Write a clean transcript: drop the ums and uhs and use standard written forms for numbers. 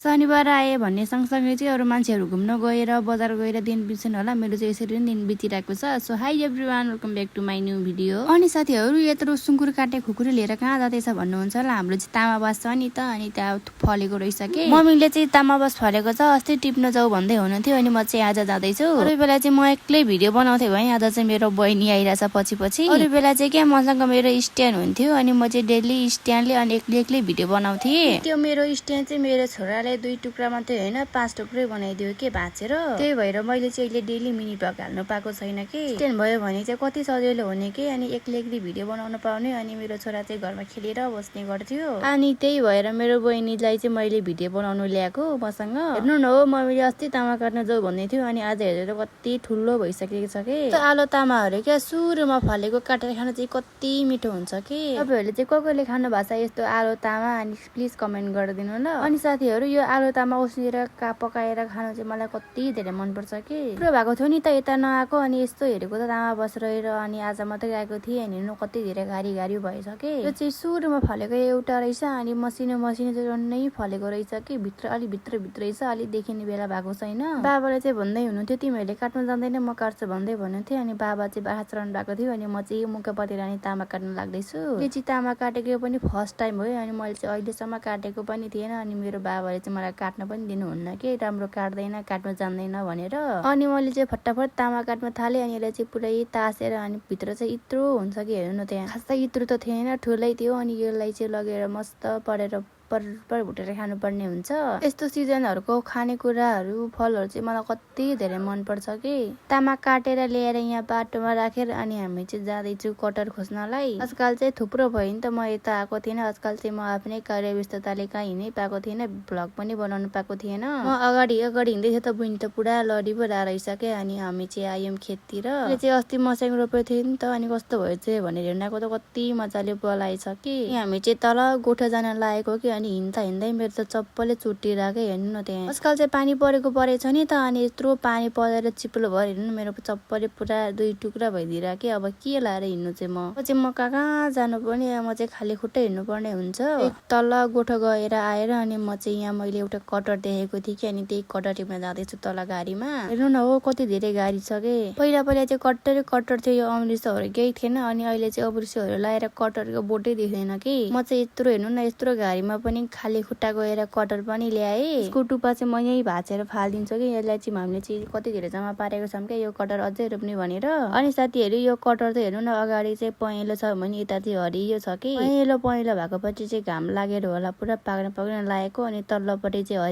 शनिबार आए भन्ने सँगसँगै चाहिँ अरू मान्छेहरू घुम्न गएर बजार गएर दिन बित्छन् होला। मेरो चाहिँ यसरी नै दिन बितिरहेको छ। So hi everyone, welcome back to my new video. अनि साथीहरू, यत्रो सुँगुर काटे खुकुरी लिएर कहाँ जाँदैछ भन्नुहुन्छ होला। हाम्रो चाहिँ तामाबास छ नि त, अनि त्यहाँ फलेको रहेछ के। मम्मीले चाहिँ तामाबास फलेको छ, अस्ति टिप्न जाऊ भन्दै हुनुहुन्थ्यो, अनि म चाहिँ आज जाँदैछु। अरू बेला चाहिँ म एक्लै भिडियो बनाउँथेँ भने आज चाहिँ मेरो बहिनी आइरहेछ पछि पछि। अरू बेला चाहिँ क्या मसँग मेरो स्ट्यान्ड हुन्थ्यो, अनि म चाहिँ डेली स्ट्यान्डले अनि एक्लै भिडियो बनाउँथेँ। त्यो मेरो स्ट्यान्ड चाहिँ मेरो छोराले 2 टुक्रा मात्रै होइन 5 टुक्रै बनाइदियो के भाँचेर। त्यही भएर मैले चाहिँ अहिले डेली मिनी भ्लग हाल्नु पाएको छैन कि। स्ट्यान्ड भयो भने चाहिँ कति सजिलो हुने के, अनि एक्लै भिडियो बनाउन पाउने, अनि मेरो छोरा चाहिँ घरमा खेलेर बस्ने गर्थ्यो। अनि त्यही भएर मेरो बहिनीलाई चाहिँ मैले भिडियो बनाउनु ल्याएको मसँग। हेर्नु न हो, मम्मीले अस्ति तामा काट्न जाऊ भन्दै थियो, अनि आज हेरेर कति ठुलो भइसकेको छ कि। आलो तामाहरू क्या सुरुमा फलेको काटेर खान चाहिँ कति मिठो हुन्छ कि। तपाईँहरूले चाहिँ कसले खानु भएको छ यस्तो आलो तामा, अनि प्लिज कमेन्ट गरिदिनु ल। अनि साथीहरू, यो आलु तामा उसिनेर पकाएर खानु चाहिँ मलाई कति धेरै मनपर्छ कि। पुरो भएको थियो नि त यता नआएको, अनि यस्तो हेरेको त तामा बसेर, अनि आज मात्रै आएको थिएँ, अनि हेर्नु कति धेरै घारी घारी भएछ कि। यो चाहिँ सुरुमा फलेको एउटा रहेछ, अनि मसिनो मसिनो चाहिँ झन्नै फलेको रहेछ कि। भित्र अलि भित्र रहेछ, अलि देखिने बेला भएको छैन। बाबाले चाहिँ भन्दै हुनुहुन्थ्यो तिमीहरूले काट्नु जान्दैन, म काट्छु भन्दै भन्नुहुन्थ्यो। अनि बाबा चाहिँ बाख्रा चराउनु भएको थियो, अनि म चाहिँ मुखपति रानी तामा काट्न लाग्दैछु। यो चाहिँ तामा काटेको पनि फर्स्ट टाइम हो, अनि मैले चाहिँ अहिलेसम्म काटेको पनि थिएन। अनि मेरो बाबाले चाहिँ मलाई काट्न पनि दिनुहुन्न कि, राम्रो काट्दैन, काट्नु जान्दैन भनेर। अनि मैले चाहिँ फटाफट तामा काट्न थालेँ, अनि यसलाई चाहिँ पुरै तासेर, अनि भित्र चाहिँ इत्रो हुन्छ कि। हेर्नु न, त्यहाँ खासै इत्रो त थिएन, ठुलै थियो। अनि यसलाई चाहिँ लगेर मस्त परेर पर भुटेर खानुपर्ने हुन्छ। यस्तो सिजनहरूको खानेकुराहरू फलहरू चाहिँ मलाई कति धेरै मनपर्छ कि। तामा काटेर ल्याएर यहाँ बाटोमा राखेर, अनि हामी चाहिँ जाँदैछु कटर खोज्नलाई। आजकल चाहिँ थुप्रो भयो नि त, म यता आएको थिएन। आजकल चाहिँ म आफ्नै कार्य व्यस्तताले कहाँ हिँड्नै पाएको थिएन, भ्लग पनि बनाउनु पाएको थिएन। म अगाडि हिँड्दै थियो त बहिनी त पुरा लडी पो रहेछ क्या। अनि हामी चाहिँ आयौँ खेततिर। चाहिँ अस्ति मस्याङ रोपेको थियो नि त, अनि कस्तो भएछ भनेर हेर्नको त कति मजाले बोलाएछ कि। हामी चाहिँ तल गोठा जान लागेको कि, अनि हिँड्दा हिँड्दै मेरो त चप्पलै चुटिरहेको। हेर्नु न, त्यहाँ आजकल चाहिँ पानी परेछ नि त, अनि यत्रो पानी परेर चिप्लो भएर हेर्नु न, मेरो चप्पलै पुरा 2 टुक्रा भइदिएर कि। अब के लाएर हिँड्नु चाहिँ म कहाँ जानुपर्ने, म चाहिँ खाली खुट्टा हिँड्नु पर्ने हुन्छ। तल गोठा गएर आएर, अनि म चाहिँ यहाँ मैले एउटा कटर देखेको थिएँ कि, अनि त्यही कटर टिप्न जाँदैछु तल गाडीमा। हेर्नु न हो, कति धेरै गाडी छ कि। पहिला चाहिँ कटर थियो, यो अमृतसरहरू केही थिएन। अनि अहिले चाहिँ अमृतसरहरू लाएर कटरको बोटै देख्दैन कि। म चाहिँ यत्रो हेर्नु न, यत्रो गाडीमा पनि खाली खुट्टा गएर कटर पनि ल्याएँ। यसको टुप्पा चाहिँ म यहीँ भाँचेर फालिदिन्छु कि। यसलाई चाहिँ हामीले चाहिँ कति धेरै जम्मा पारेको छौँ क्या, यो कटर अझै रोप्ने भनेर। अनि साथीहरू, यो कटर चाहिँ हेर्नु न, अगाडि चाहिँ पहेँलो छ भने यता चाहिँ हरियो छ कि। पहेँलो भएको पछि चाहिँ घाम लागेर होला पुरा पाक्न लागेको, अनि तल्लोपट्टि चाहिँ